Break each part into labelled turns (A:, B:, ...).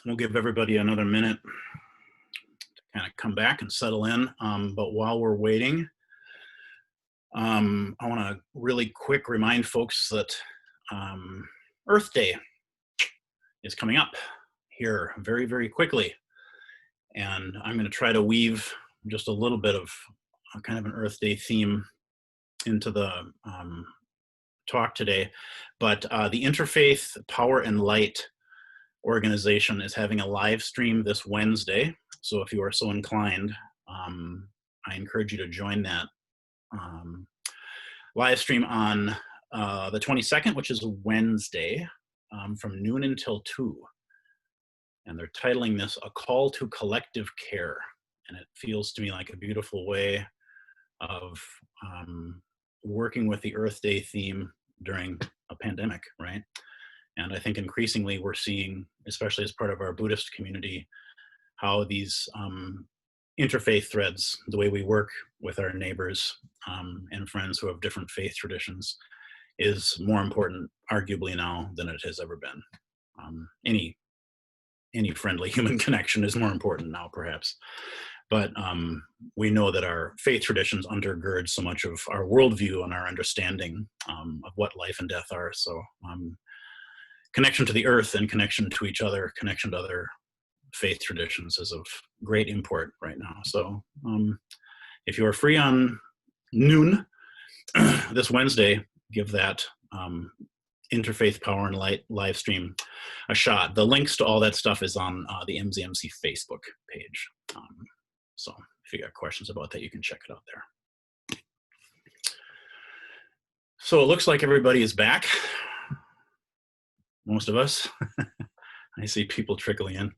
A: We'll give everybody another minute to kind of come back and settle in. But while we're waiting, I want to really quick remind folks that Earth Day is coming up here very, very quickly. And I'm going to try to weave just a little bit of kind of an Earth Day theme into the talk today. But the Interfaith Power and Light organization is having a live stream this Wednesday. So if you are so inclined, I encourage you to join that live stream on the 22nd, which is Wednesday, from noon until 2. And they're titling this A Call to Collective Care. And it feels to me like a beautiful way of working with the Earth Day theme during a pandemic, right? And I think increasingly we're seeing, especially as part of our Buddhist community, how these interfaith threads, the way we work with our neighbors and friends who have different faith traditions, is more important, arguably, now than it has ever been. Any friendly human connection is more important now, perhaps. But we know that our faith traditions undergird so much of our worldview and our understanding of what life and death are. So connection to the earth and connection to each other, connection to other faith traditions is of great import right now. So if you are free on noon this Wednesday, give that Interfaith Power and Light live stream a shot. The links to all that stuff is on the MZMC Facebook page. So if you got questions about that, you can check it out there. So it looks like everybody is back. Most of us. I see people trickling in.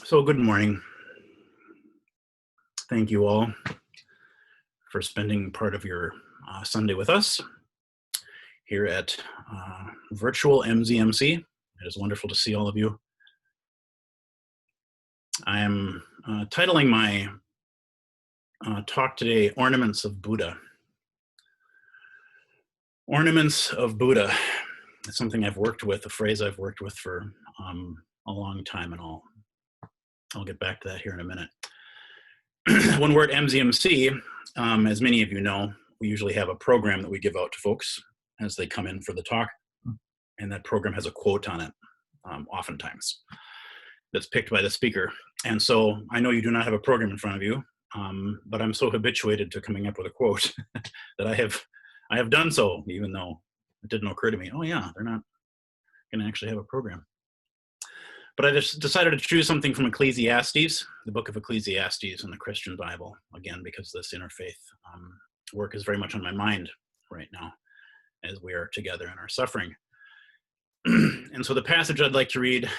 A: So good morning. Thank you all for spending part of your Sunday with us here at virtual MZMC. It is wonderful to see all of you. I am titling my talk today, Ornaments of Buddha. Ornaments of Buddha. It's something I've worked with, a phrase I've worked with for a long time, and I'll get back to that here in a minute. When we're at MZMC, as many of you know, we usually have a program that we give out to folks as they come in for the talk, and that program has a quote on it, oftentimes, that's picked by the speaker. And so I know you do not have a program in front of you, but I'm so habituated to coming up with a quote that I have done so, even though it didn't occur to me, oh yeah, they're not going to actually have a program. But I just decided to choose something from Ecclesiastes, the book of Ecclesiastes in the Christian Bible, again, because this interfaith work is very much on my mind right now as we are together in our suffering. And so the passage I'd like to read,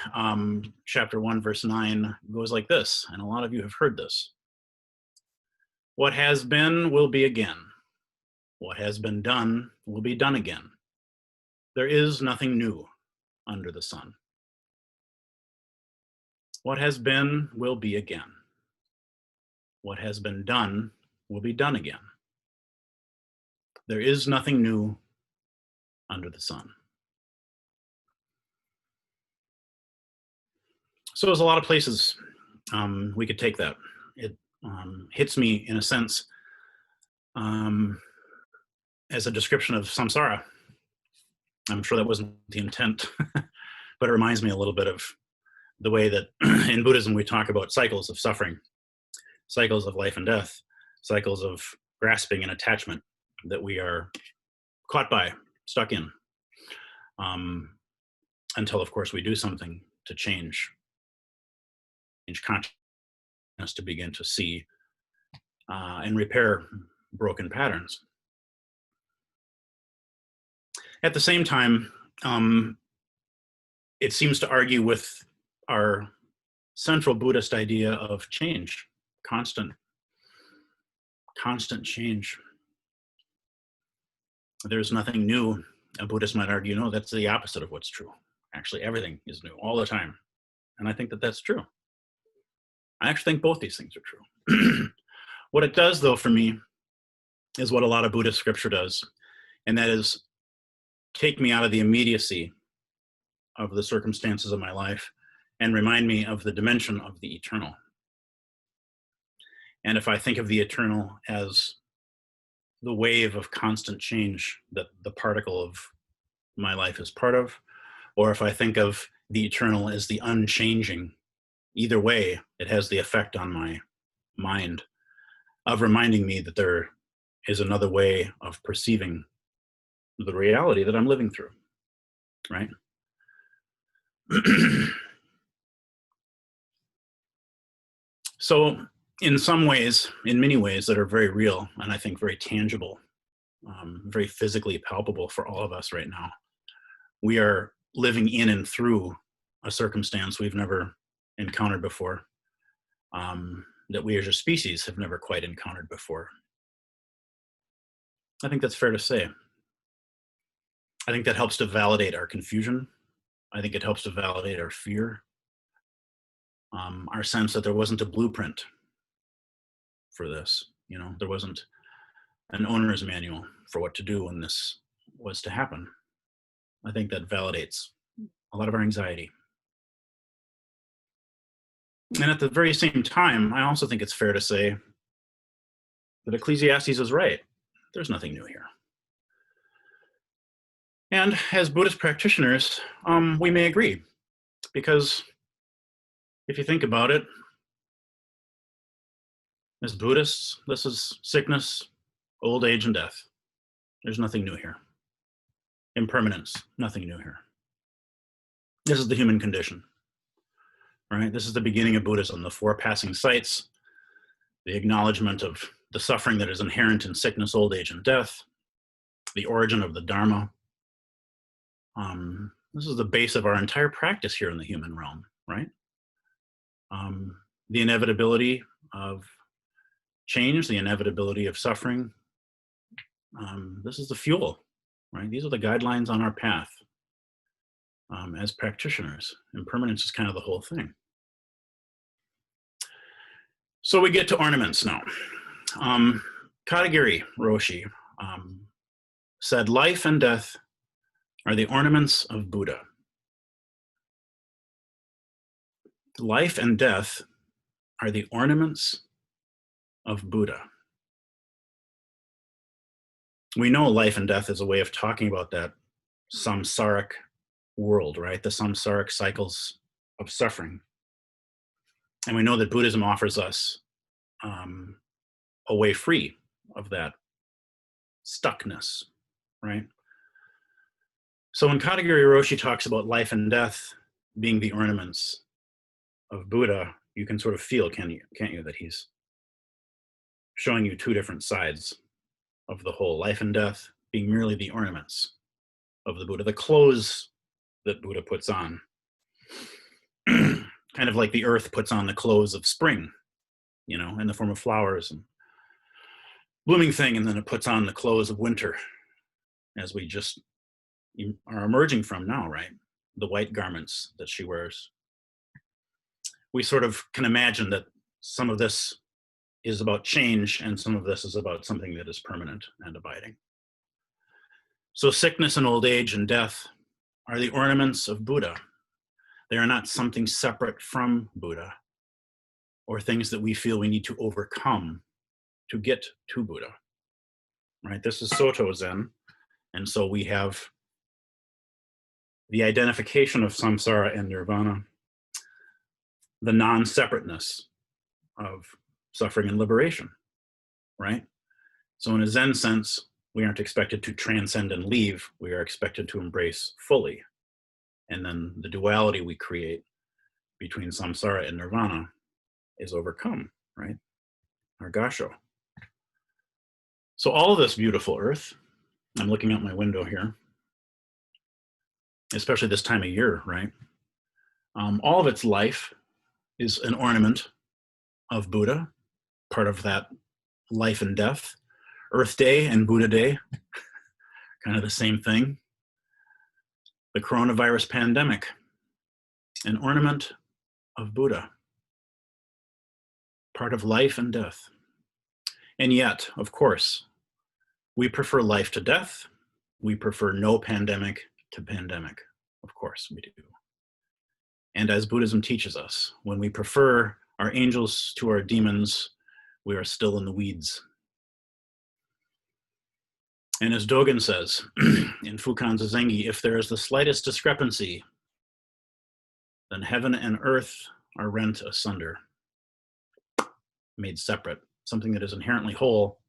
A: chapter 1, verse 9, goes like this, and a lot of you have heard this. What has been will be again. What has been done will be done again. There is nothing new under the sun. What has been will be again. What has been done will be done again. There is nothing new under the sun. So there's a lot of places we could take that. It hits me in a sense as a description of samsara. I'm sure that wasn't the intent, but it reminds me a little bit of the way that in Buddhism we talk about cycles of suffering, cycles of life and death, cycles of grasping and attachment that we are caught by, stuck in, until, of course, we do something to change consciousness, to begin to see and repair broken patterns. At the same time, it seems to argue with our central Buddhist idea of change, constant change. There's nothing new. A Buddhist might argue, no, that's the opposite of what's true. Actually, everything is new all the time. And I think that that's true. I actually think both these things are true. What it does, though, for me, is what a lot of Buddhist scripture does, and that is take me out of the immediacy of the circumstances of my life and remind me of the dimension of the eternal. And if I think of the eternal as the wave of constant change that the particle of my life is part of, or if I think of the eternal as the unchanging, either way, it has the effect on my mind of reminding me that there is another way of perceiving the reality that I'm living through, right? So in some ways, in many ways that are very real, and I think very tangible, very physically palpable for all of us right now, we are living in and through a circumstance we've never encountered before, that we as a species have never quite encountered before. I think that's fair to say. I think that helps to validate our confusion. I think it helps to validate our fear, our sense that there wasn't a blueprint for this. You know, there wasn't an owner's manual for what to do when this was to happen. I think that validates a lot of our anxiety. And at the very same time, I also think it's fair to say that Ecclesiastes is right. There's nothing new here. And as Buddhist practitioners, we may agree, because if you think about it, as Buddhists, this is sickness, old age, and death. There's nothing new here. Impermanence, nothing new here. This is the human condition, right? This is the beginning of Buddhism, the four passing sights, the acknowledgement of the suffering that is inherent in sickness, old age, and death, the origin of the Dharma. This is the base of our entire practice here in the human realm, right? The inevitability of change, the inevitability of suffering. This is the fuel, right? These are the guidelines on our path as practitioners. Impermanence is kind of the whole thing. So we get to ornaments now. Katagiri Roshi said, life and death are the ornaments of Buddha. Life and death are the ornaments of Buddha. We know life and death is a way of talking about that samsaric world, right? The samsaric cycles of suffering. And we know that Buddhism offers us a way free of that stuckness, right? So when Katagiri Roshi talks about life and death being the ornaments of Buddha, you can sort of feel, can't you, that he's showing you two different sides of the whole, life and death being merely the ornaments of the Buddha, the clothes that Buddha puts on. Kind of like the earth puts on the clothes of spring, you know, in the form of flowers and blooming thing, and then it puts on the clothes of winter, as we just are emerging from now, right? The white garments that she wears. We sort of can imagine that some of this is about change and some of this is about something that is permanent and abiding. So sickness and old age and death are the ornaments of Buddha. They are not something separate from Buddha or things that we feel we need to overcome to get to Buddha, right? This is Soto Zen. And so we have the identification of samsara and nirvana, the non-separateness of suffering and liberation, right? So in a Zen sense, we aren't expected to transcend and leave. We are expected to embrace fully. And then the duality we create between samsara and nirvana is overcome, right? Our gasho. So all of this beautiful earth, I'm looking out my window here, especially this time of year, right? All of its life is an ornament of Buddha, part of that life and death. Earth Day and Buddha Day, kind of the same thing. The coronavirus pandemic, an ornament of Buddha, part of life and death. And yet, of course, we prefer life to death. We prefer no pandemic to pandemic. Of course we do. And as Buddhism teaches us, when we prefer our angels to our demons, we are still in the weeds. And as Dogen says in Fukan Zazengi, if there is the slightest discrepancy, then heaven and earth are rent asunder, made separate. Something that is inherently whole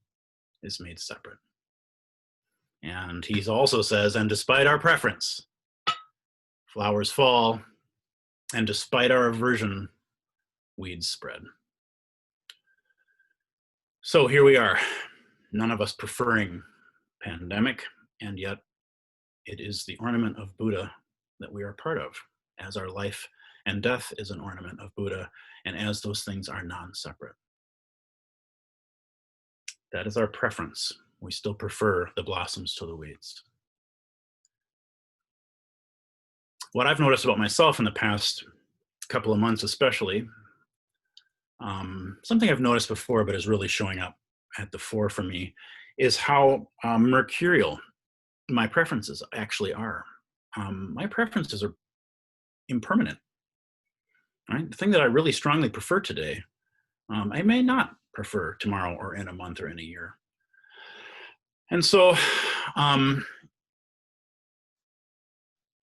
A: is made separate. And he also says, and despite our preference, flowers fall, and despite our aversion, weeds spread. So here we are, none of us preferring pandemic, and yet it is the ornament of Buddha that we are part of, as our life and death is an ornament of Buddha, and as those things are non-separate. That is our preference. We still prefer the blossoms to the weeds. What I've noticed about myself in the past couple of months especially, something I've noticed before but is really showing up at the fore for me, is how mercurial my preferences actually are. My preferences are impermanent. Right? The thing that I really strongly prefer today, I may not prefer tomorrow or in a month or in a year. And so I've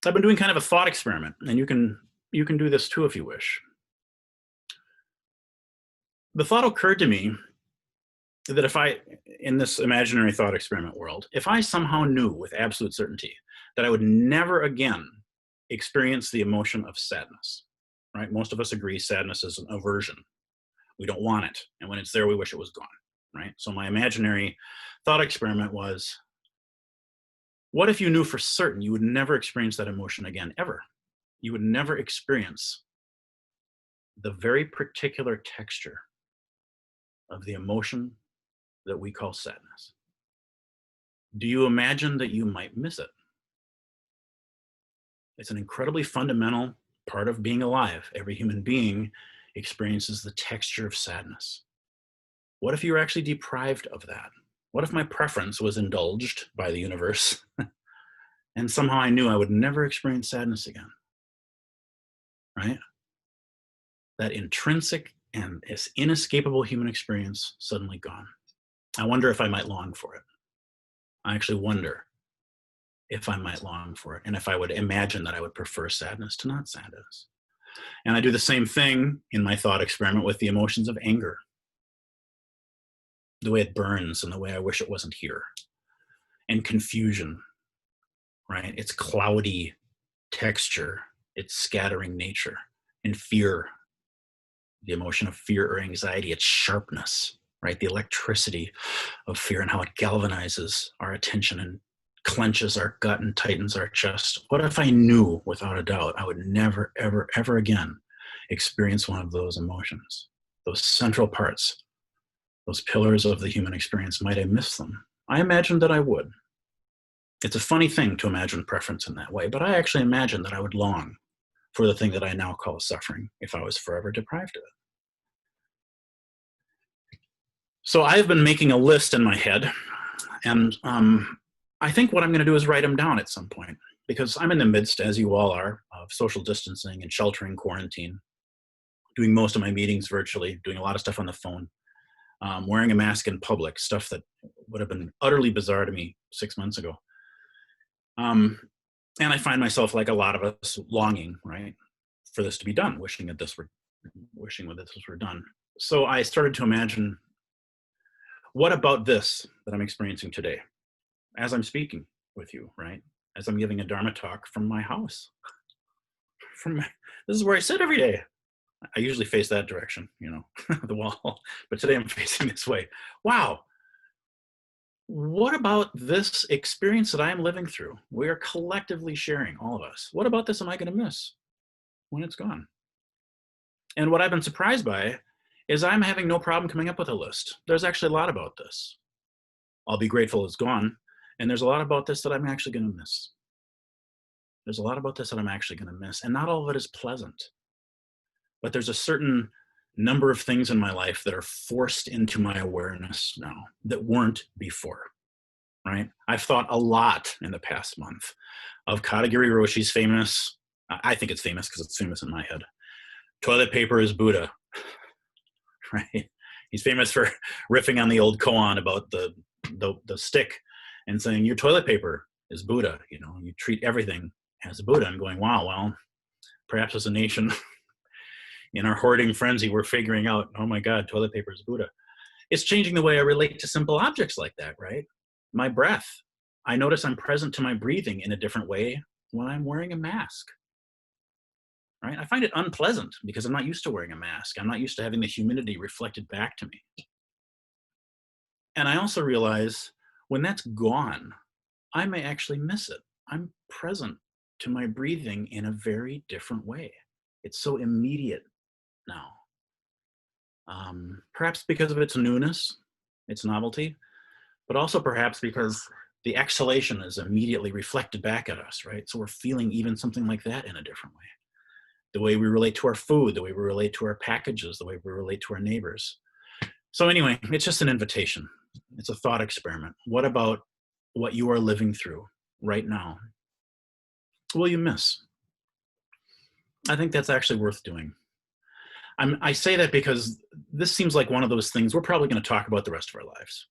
A: been doing kind of a thought experiment, and you can do this too if you wish. The thought occurred to me that if I, in this imaginary thought experiment world, if I somehow knew with absolute certainty that I would never again experience the emotion of sadness, right? Most of us agree sadness is an aversion. We don't want it. And when it's there, we wish it was gone, right? So my imaginary thought experiment was, what if you knew for certain you would never experience that emotion again, ever? You would never experience the very particular texture of the emotion that we call sadness. Do you imagine that you might miss it? It's an incredibly fundamental part of being alive. Every human being experiences the texture of sadness. What if you were actually deprived of that? What if my preference was indulged by the universe and somehow I knew I would never experience sadness again, right? That intrinsic and inescapable human experience suddenly gone. I wonder if I might long for it. I actually wonder if I might long for it, and if I would imagine that I would prefer sadness to not sadness. And I do the same thing in my thought experiment with the emotions of anger. The way it burns and the way I wish it wasn't here. And confusion, right? Its cloudy texture, its scattering nature. And fear, the emotion of fear or anxiety, its sharpness, right? The electricity of fear and how it galvanizes our attention and clenches our gut and tightens our chest. What if I knew without a doubt I would never, ever, ever again experience one of those emotions, those central parts, those pillars of the human experience? Might I miss them? I imagine that I would. It's a funny thing to imagine preference in that way, but I actually imagine that I would long for the thing that I now call suffering if I was forever deprived of it. So I've been making a list in my head, and I think what I'm going to do is write them down at some point, because I'm in the midst, as you all are, of social distancing and sheltering quarantine, doing most of my meetings virtually, doing a lot of stuff on the phone, wearing a mask in public, stuff that would have been utterly bizarre to me 6 months ago. And I find myself, like a lot of us, longing, right, for this to be done, wishing that this were done. So I started to imagine, what about this that I'm experiencing today, as I'm speaking with you, right? As I'm giving a Dharma talk from my house. This is where I sit every day. I usually face that direction, the wall, but today I'm facing this way. Wow. What about this experience that I'm living through? We are collectively sharing, all of us. What about this am I going to miss when it's gone? And what I've been surprised by is I'm having no problem coming up with a list. There's actually a lot about this. I'll be grateful it's gone. And there's a lot about this that I'm actually going to miss. There's a lot about this that I'm actually going to miss. And not all of it is pleasant. But there's a certain number of things in my life that are forced into my awareness now that weren't before, right? I've thought a lot in the past month of Katagiri Roshi's famous, I think it's famous because it's famous in my head, toilet paper is Buddha, right? He's famous for riffing on the old koan about the stick and saying your toilet paper is Buddha. You know, you treat everything as Buddha, and going, wow, well, perhaps as a nation in our hoarding frenzy, we're figuring out, oh my God, toilet paper is Buddha. It's changing the way I relate to simple objects like that, right? My breath. I notice I'm present to my breathing in a different way when I'm wearing a mask, right? I find it unpleasant because I'm not used to wearing a mask. I'm not used to having the humidity reflected back to me. And I also realize when that's gone, I may actually miss it. I'm present to my breathing in a very different way. It's so immediate now. Perhaps because of its newness, its novelty, but also perhaps because the exhalation is immediately reflected back at us, right? So we're feeling even something like that in a different way. The way we relate to our food, the way we relate to our packages, the way we relate to our neighbors. So anyway, it's just an invitation. It's a thought experiment. What about what you are living through right now? Will you miss? I think that's actually worth doing. I say that because this seems like one of those things we're probably going to talk about the rest of our lives.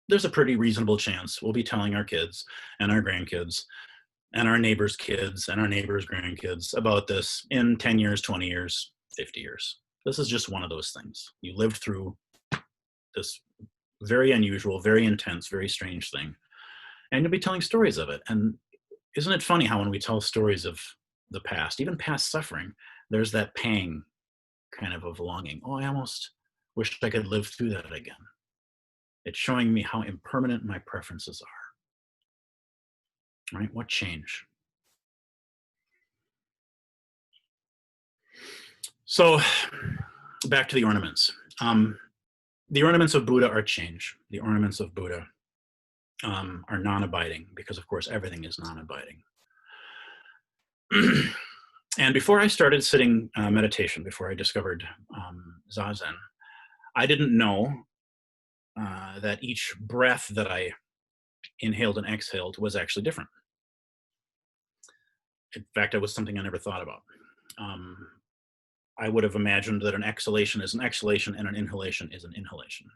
A: There's a pretty reasonable chance we'll be telling our kids and our grandkids and our neighbors' kids and our neighbors' grandkids about this in 10 years, 20 years, 50 years. This is just one of those things. You lived through this very unusual, very intense, very strange thing, and you'll be telling stories of it. And isn't it funny how when we tell stories of the past, even past suffering, there's that pang kind of longing. Oh, I almost wished I could live through that again. It's showing me how impermanent my preferences are, right? What change? So back to the ornaments. The ornaments of Buddha are change. The ornaments of Buddha are non-abiding because, of course, everything is non-abiding. And before I started sitting meditation, before I discovered Zazen, I didn't know that each breath that I inhaled and exhaled was actually different. In fact, it was something I never thought about. I would have imagined that an exhalation is an exhalation and an inhalation is an inhalation,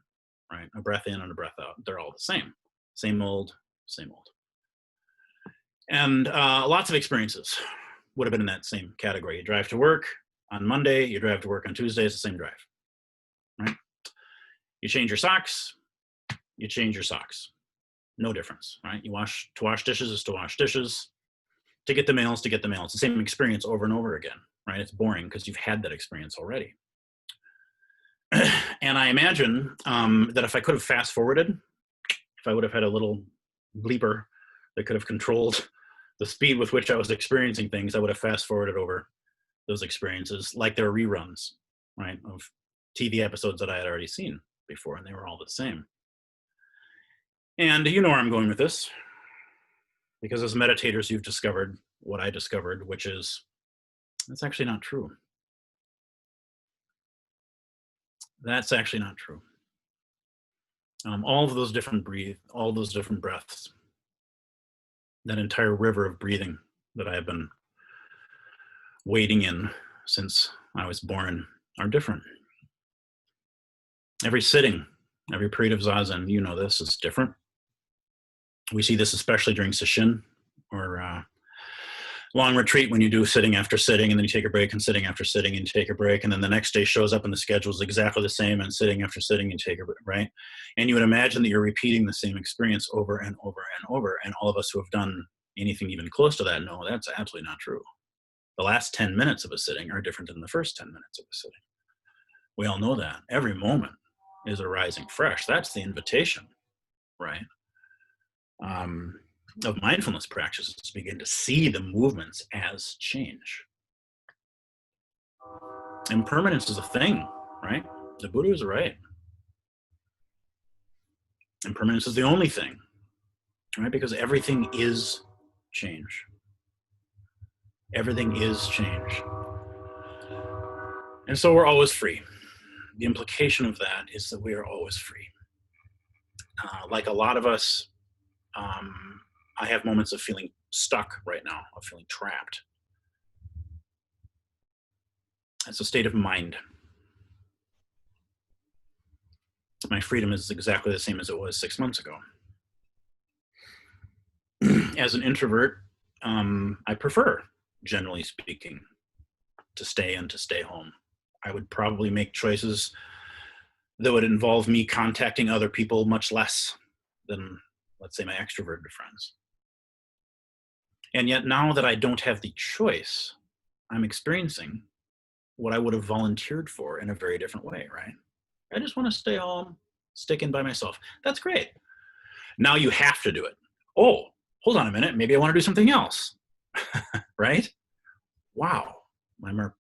A: right? A breath in and a breath out. They're all the same. Same mold, same old. And lots of experiences would have been in that same category. You drive to work on Monday, you drive to work on Tuesday, it's the same drive, right? You change your socks, you change your socks. No difference, right? To wash dishes is to wash dishes. To get the mail is to get the mail. It's the same experience over and over again, right? It's boring because you've had that experience already. And I imagine that if I could have fast forwarded, if I would have had a little bleeper that could have controlled the speed with which I was experiencing things, I would have fast forwarded over those experiences like they're reruns, right, of TV episodes that I had already seen before, and they were all the same. And you know where I'm going with this, because as meditators, you've discovered what I discovered, which is that's actually not true. That's actually not true. All of those different breaths, that entire river of breathing that I have been wading in since I was born are different. Every sitting, every period of Zazen, you know this, is different. We see this especially during Sesshin or long retreat, when you do sitting after sitting and then you take a break, and sitting after sitting and you take a break, and then the next day shows up and the schedule is exactly the same, and sitting after sitting and take a break, right? And you would imagine that you're repeating the same experience over and over and over, and all of us who have done anything even close to that know that's absolutely not true. The last 10 minutes of a sitting are different than the first 10 minutes of a sitting. We all know that. Every moment is arising fresh. That's the invitation, right? Of mindfulness practices to begin to see the movements as change. Impermanence is a thing, right? The Buddha is right. Impermanence is the only thing, right? Because everything is change. Everything is change. And so we're always free. The implication of that is that we are always free. Like a lot of us, I have moments of feeling stuck right now, of feeling trapped. It's a state of mind. My freedom is exactly the same as it was 6 months ago. As an introvert, I prefer, generally speaking, to stay home. I would probably make choices that would involve me contacting other people much less than, let's say, my extroverted friends. And yet now that I don't have the choice, I'm experiencing what I would have volunteered for in a very different way, right? I just want to stay home, stick in by myself. That's great. Now you have to do it. Oh, hold on a minute. Maybe I want to do something else, right? Wow.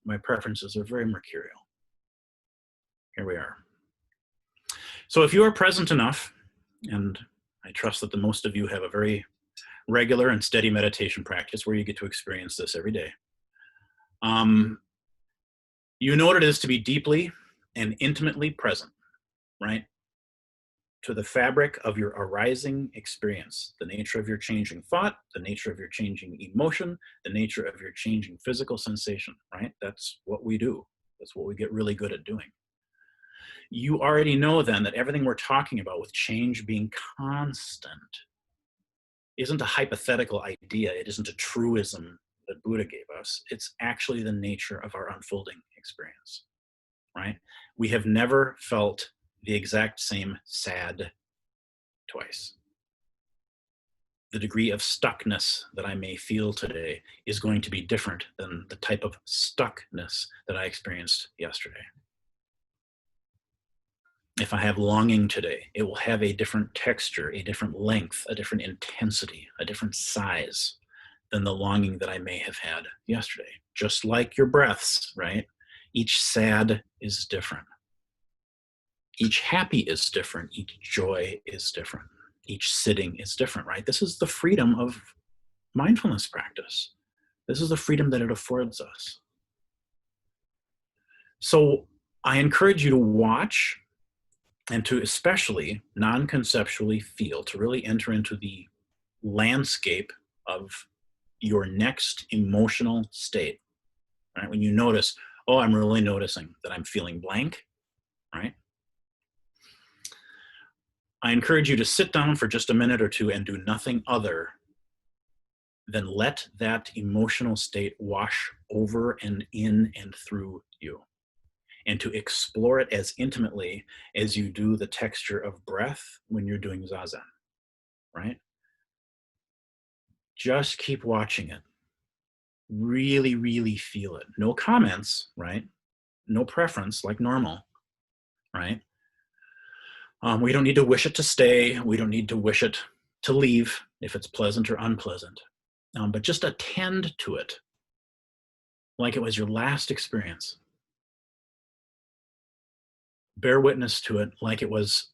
A: My preferences are very mercurial. Here we are. So if you are present enough, and I trust that the most of you have a very regular and steady meditation practice where you get to experience this every day, you know what it is to be deeply and intimately present, right? To the fabric of your arising experience, the nature of your changing thought, the nature of your changing emotion, the nature of your changing physical sensation, right? That's what we do. That's what we get really good at doing. You already know then that everything we're talking about with change being constant isn't a hypothetical idea. It isn't a truism that Buddha gave us. It's actually the nature of our unfolding experience, right? We have never felt the exact same sad twice. The degree of stuckness that I may feel today is going to be different than the type of stuckness that I experienced yesterday. If I have longing today, it will have a different texture, a different length, a different intensity, a different size than the longing that I may have had yesterday. Just like your breaths, right? Each sad is different. Each happy is different. Each joy is different. Each sitting is different, right? This is the freedom of mindfulness practice. This is the freedom that it affords us. So I encourage you to watch and to especially non-conceptually feel, to really enter into the landscape of your next emotional state, right? When you notice, oh, I'm really noticing that I'm feeling blank, right? I encourage you to sit down for just a minute or two and do nothing other than let that emotional state wash over and in and through you, and to explore it as intimately as you do the texture of breath when you're doing zazen, right? Just keep watching it. Really, really feel it. No comments, right? No preference like normal, right? We don't need to wish it to stay. We don't need to wish it to leave if it's pleasant or unpleasant. But just attend to it like it was your last experience. Bear witness to it like it was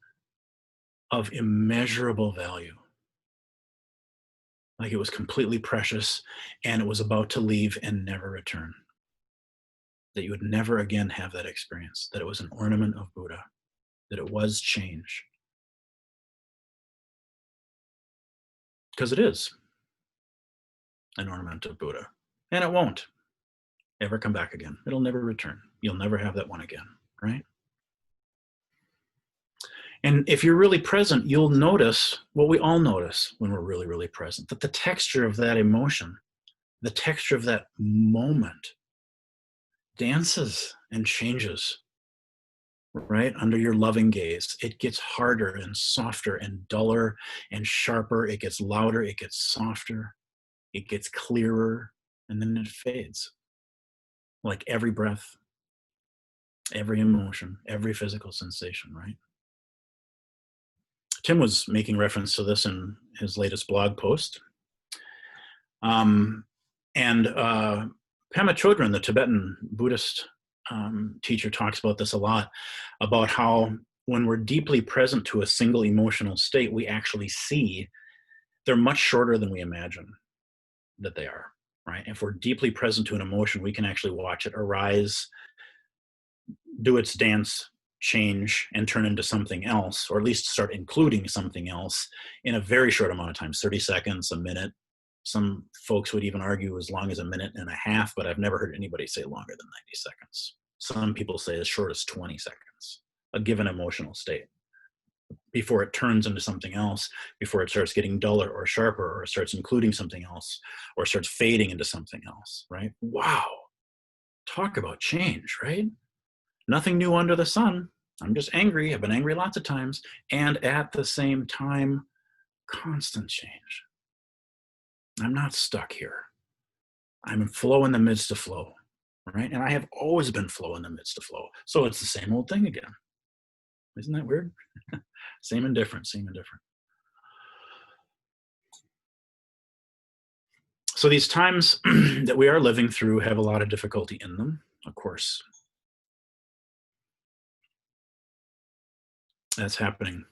A: of immeasurable value, like it was completely precious and it was about to leave and never return. That you would never again have that experience, that it was an ornament of Buddha, that it was change. Because it is an ornament of Buddha, and it won't ever come back again. It'll never return. You'll never have that one again, right? And if you're really present, you'll notice what we all notice when we're really, really present, that the texture of that emotion, the texture of that moment dances and changes, right? Under your loving gaze. It gets harder and softer and duller and sharper. It gets louder. It gets softer. It gets clearer. And then it fades. Like every breath, every emotion, every physical sensation, right? Tim was making reference to this in his latest blog post. And Pema Chodron, the Tibetan Buddhist teacher, talks about this a lot, about how when we're deeply present to a single emotional state, we actually see they're much shorter than we imagine that they are, right? If we're deeply present to an emotion, we can actually watch it arise do its dance, change, and turn into something else, or at least start including something else in a very short amount of time, 30 seconds, a minute. Some folks would even argue as long as a minute and a half, but I've never heard anybody say longer than 90 seconds. Some people say as short as 20 seconds, a given emotional state, before it turns into something else, before it starts getting duller or sharper, or starts including something else, or starts fading into something else, right? Wow. Talk about change, right? Nothing new under the sun. I'm just angry. I've been angry lots of times. And at the same time, constant change. I'm not stuck here. I'm in flow in the midst of flow, right? And I have always been flow in the midst of flow. So it's the same old thing again. Isn't that weird? Same and different, same and different. So these times that we are living through have a lot of difficulty in them, of course. That's happening.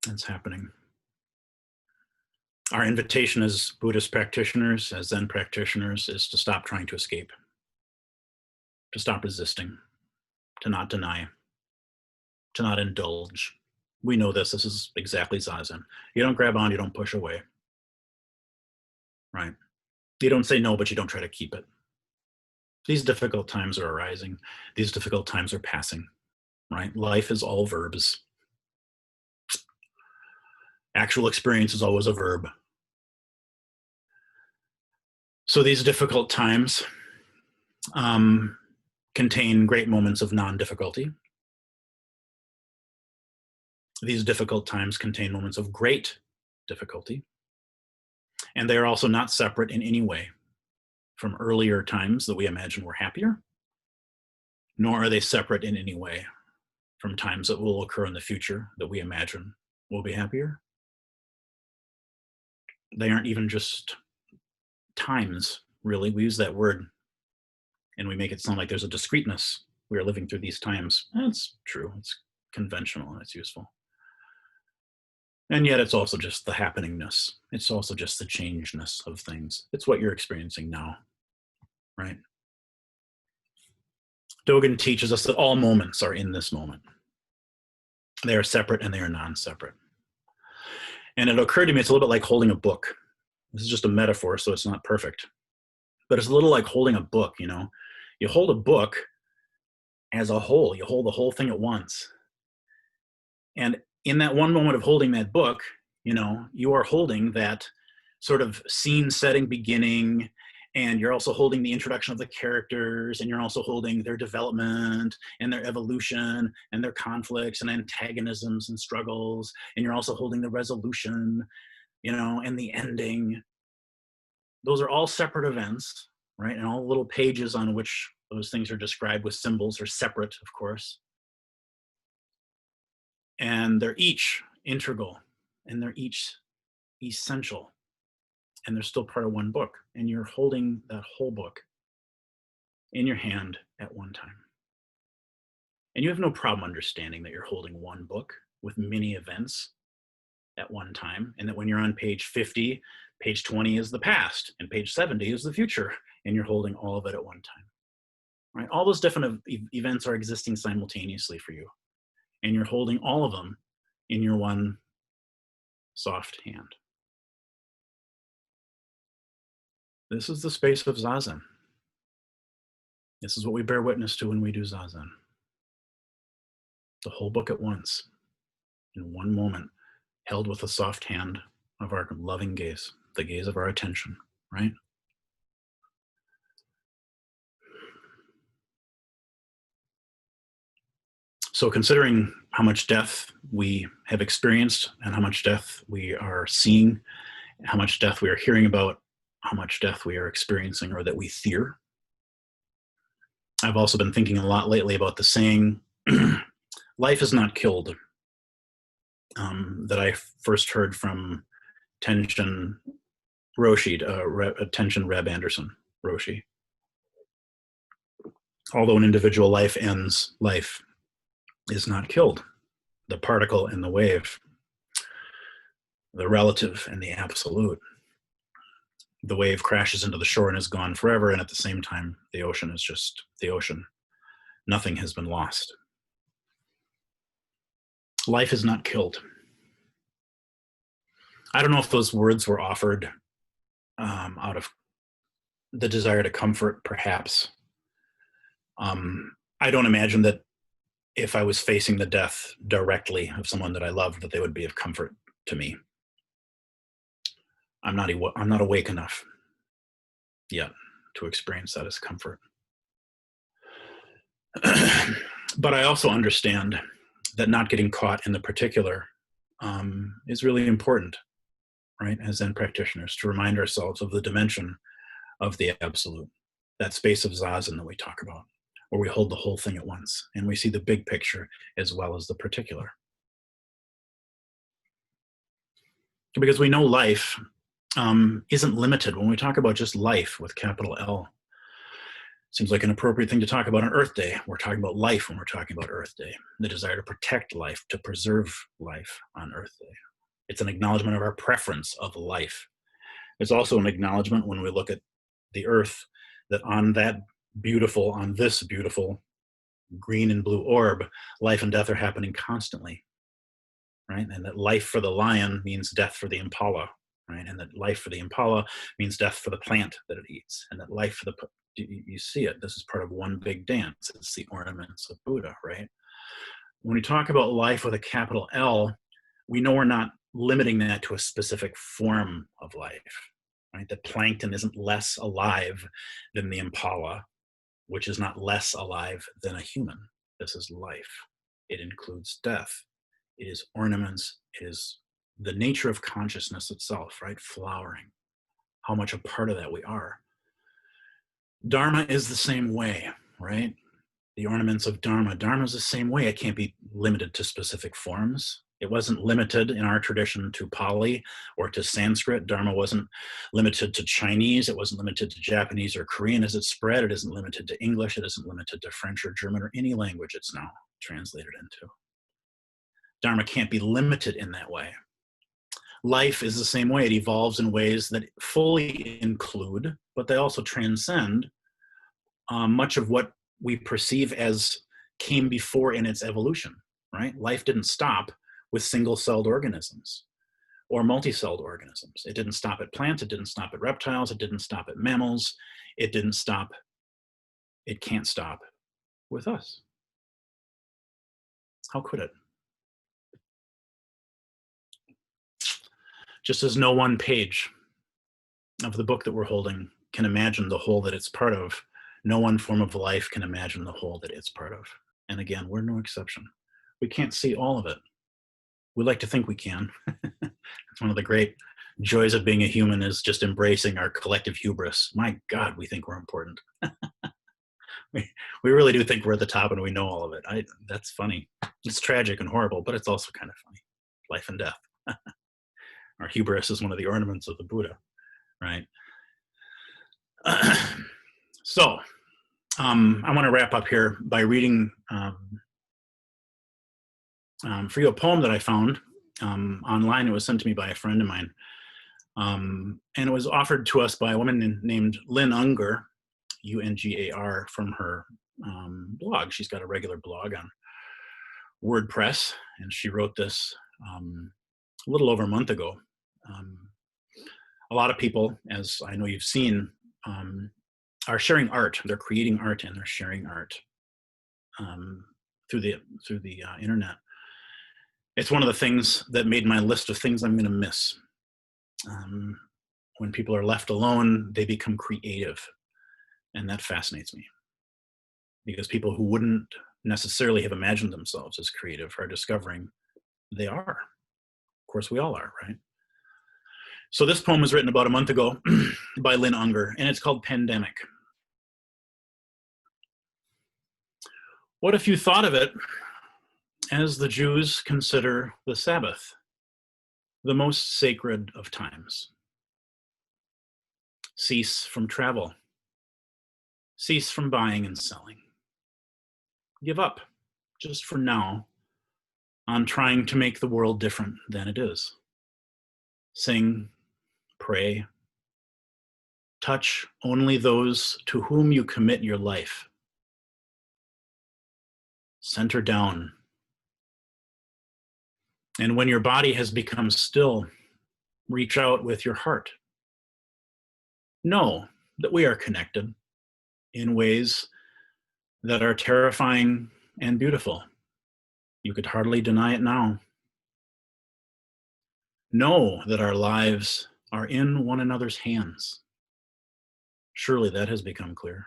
A: That's happening. Our invitation as Buddhist practitioners, as Zen practitioners, is to stop trying to escape, to stop resisting, to not deny, to not indulge. We know this. This is exactly Zazen. You don't grab on, you don't push away. Right? You don't say no, but you don't try to keep it. These difficult times are arising. These difficult times are passing. Right? Life is all verbs. Actual experience is always a verb. So these difficult times contain great moments of non-difficulty. These difficult times contain moments of great difficulty. And they are also not separate in any way from earlier times that we imagine were happier, nor are they separate in any way from times that will occur in the future that we imagine will be happier. They aren't even just times, really. We use that word and we make it sound like there's a discreteness. We are living through these times. That's true. It's conventional and it's useful. And yet it's also just the happeningness. It's also just the changeness of things. It's what you're experiencing now, right? Dogen teaches us that all moments are in this moment. They are separate and they are non-separate. And it occurred to me, it's a little bit like holding a book. This is just a metaphor, so it's not perfect. But it's a little like holding a book, you know? You hold a book as a whole. You hold the whole thing at once. And in that one moment of holding that book, you know, you are holding that sort of scene setting beginning, and you're also holding the introduction of the characters, and you're also holding their development and their evolution and their conflicts and antagonisms and struggles, and you're also holding the resolution, you know, and the ending. Those are all separate events, right? And all little pages on which those things are described with symbols are separate, of course. And they're each integral, and they're each essential, and they're still part of one book. And you're holding that whole book in your hand at one time. And you have no problem understanding that you're holding one book with many events at one time, and that when you're on page 50, page 20 is the past, and page 70 is the future, and you're holding all of it at one time. Right? All those different events are existing simultaneously for you, and you're holding all of them in your one soft hand. This is the space of Zazen. This is what we bear witness to when we do Zazen. The whole book at once, in one moment, held with the soft hand of our loving gaze, the gaze of our attention, right? So considering how much death we have experienced and how much death we are seeing, how much death we are hearing about, how much death we are experiencing or that we fear, I've also been thinking a lot lately about the saying, life is not killed, that I first heard from Tenshin Roshi, Tenshin Reb Anderson Roshi. Although an individual life ends, life is not killed. The particle and the wave, the relative and the absolute. The wave crashes into the shore and is gone forever, and at the same time, the ocean is just the ocean, Nothing has been lost. Life is not killed. I don't know if those words were offered out of the desire to comfort, perhaps. I don't imagine that if I was facing the death directly of someone that I loved, that they would be of comfort to me. I'm not awake enough yet to experience that as comfort. But I also understand that not getting caught in the particular is really important, right? As Zen practitioners, to remind ourselves of the dimension of the absolute, that space of zazen that we talk about, where we hold the whole thing at once and we see the big picture as well as the particular. Because we know life isn't limited. When we talk about just life with capital L, seems like an appropriate thing to talk about on Earth Day. We're talking about life when we're talking about Earth Day, the desire to protect life, to preserve life on Earth Day. It's an acknowledgement of our preference of life. It's also an acknowledgement when we look at the Earth that on this beautiful green and blue orb, life and death are happening constantly, right? And that life for the lion means death for the impala, right? And that life for the impala means death for the plant that it eats, and that life for the you see it. This is part of one big dance. It's the Ornaments of Buddha, right? When we talk about life with a capital L, we know we're not limiting that to a specific form of life, right? The plankton isn't less alive than the impala, which is not less alive than a human. This is life. It includes death. It is ornaments. It is the nature of consciousness itself, right? Flowering. How much a part of that we are. Dharma is the same way, right? The ornaments of Dharma. Dharma is the same way. It can't be limited to specific forms. It wasn't limited in our tradition to Pali or to Sanskrit. Dharma wasn't limited to Chinese. It wasn't limited to Japanese or Korean as it spread. It isn't limited to English. It isn't limited to French or German or any language it's now translated into. Dharma can't be limited in that way. Life is the same way. It evolves in ways that fully include, but they also transcend much of what we perceive as came before in its evolution, right? Life didn't stop with single-celled organisms or multi-celled organisms. It didn't stop at plants. It didn't stop at reptiles. It didn't stop at mammals. It can't stop with us. How could it? Just as no one page of the book that we're holding can imagine the whole that it's part of, no one form of life can imagine the whole that it's part of. And again, we're no exception. We can't see all of it. We like to think we can. It's one of the great joys of being a human, is just embracing our collective hubris. My God, we think we're important. we really do think we're at the top and we know all of it. That's funny. It's tragic and horrible, but it's also kind of funny. Life and death. Our hubris is one of the ornaments of the Buddha, right? So, I want to wrap up here by reading for you a poem that I found online. It was sent to me by a friend of mine. And it was offered to us by a woman named Lynn Unger, Ungar, from her blog. She's got a regular blog on WordPress, and she wrote this a little over a month ago. A lot of people, as I know you've seen, are sharing art. They're creating art and they're sharing art through the internet. It's one of the things that made my list of things I'm going to miss. When people are left alone, they become creative, and that fascinates me, because people who wouldn't necessarily have imagined themselves as creative are discovering they are. Of course, we all are, right? So this poem was written about a month ago by Lynn Unger, and it's called Pandemic. What if you thought of it as the Jews consider the Sabbath, the most sacred of times? Cease from travel. Cease from buying and selling. Give up, just for now, on trying to make the world different than it is. Sing, pray, touch only those to whom you commit your life. Center down. And when your body has become still, reach out with your heart. Know that we are connected in ways that are terrifying and beautiful. You could hardly deny it now. Know that our lives are in one another's hands. Surely that has become clear.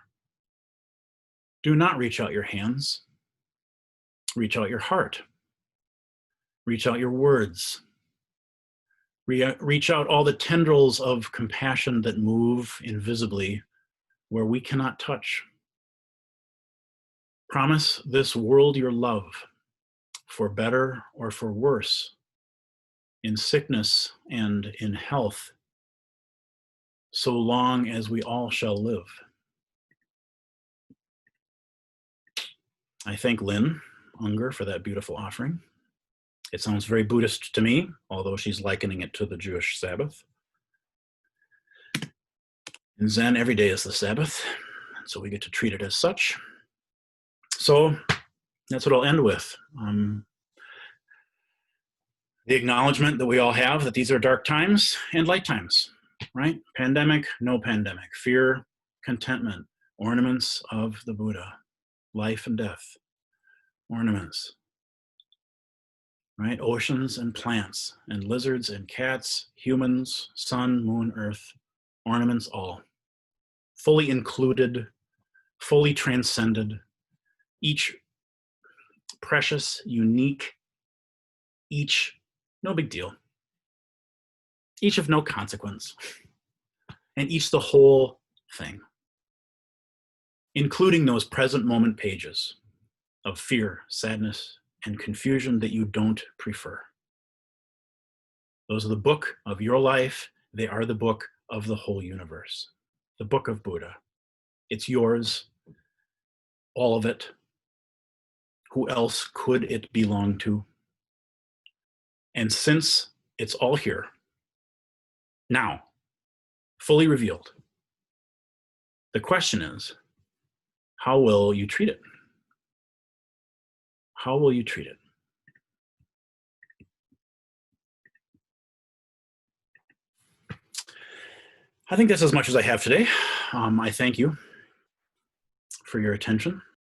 A: Do not reach out your hands. Reach out your heart. Reach out your words. Reach out all the tendrils of compassion that move invisibly where we cannot touch. Promise this world your love, for better or for worse, in sickness and in health, so long as we all shall live. I thank Lynn Unger for that beautiful offering. It sounds very Buddhist to me, although she's likening it to the Jewish Sabbath. In Zen, every day is the Sabbath, so we get to treat it as such. So that's what I'll end with. The acknowledgement that we all have that these are dark times and light times, right? Pandemic, no pandemic. Fear, contentment, ornaments of the Buddha. Life and death, ornaments, right? Oceans and plants and lizards and cats, humans, sun, moon, earth, ornaments all. Fully included, fully transcended, each precious, unique, each no big deal, each of no consequence, and each the whole thing, including those present moment pages of fear, sadness, and confusion that you don't prefer. Those are the book of your life. They are the book of the whole universe, the book of Buddha. It's yours, all of it. Who else could it belong to? And since it's all here, now, fully revealed, the question is, how will you treat it? How will you treat it? I think that's as much as I have today. I thank you for your attention.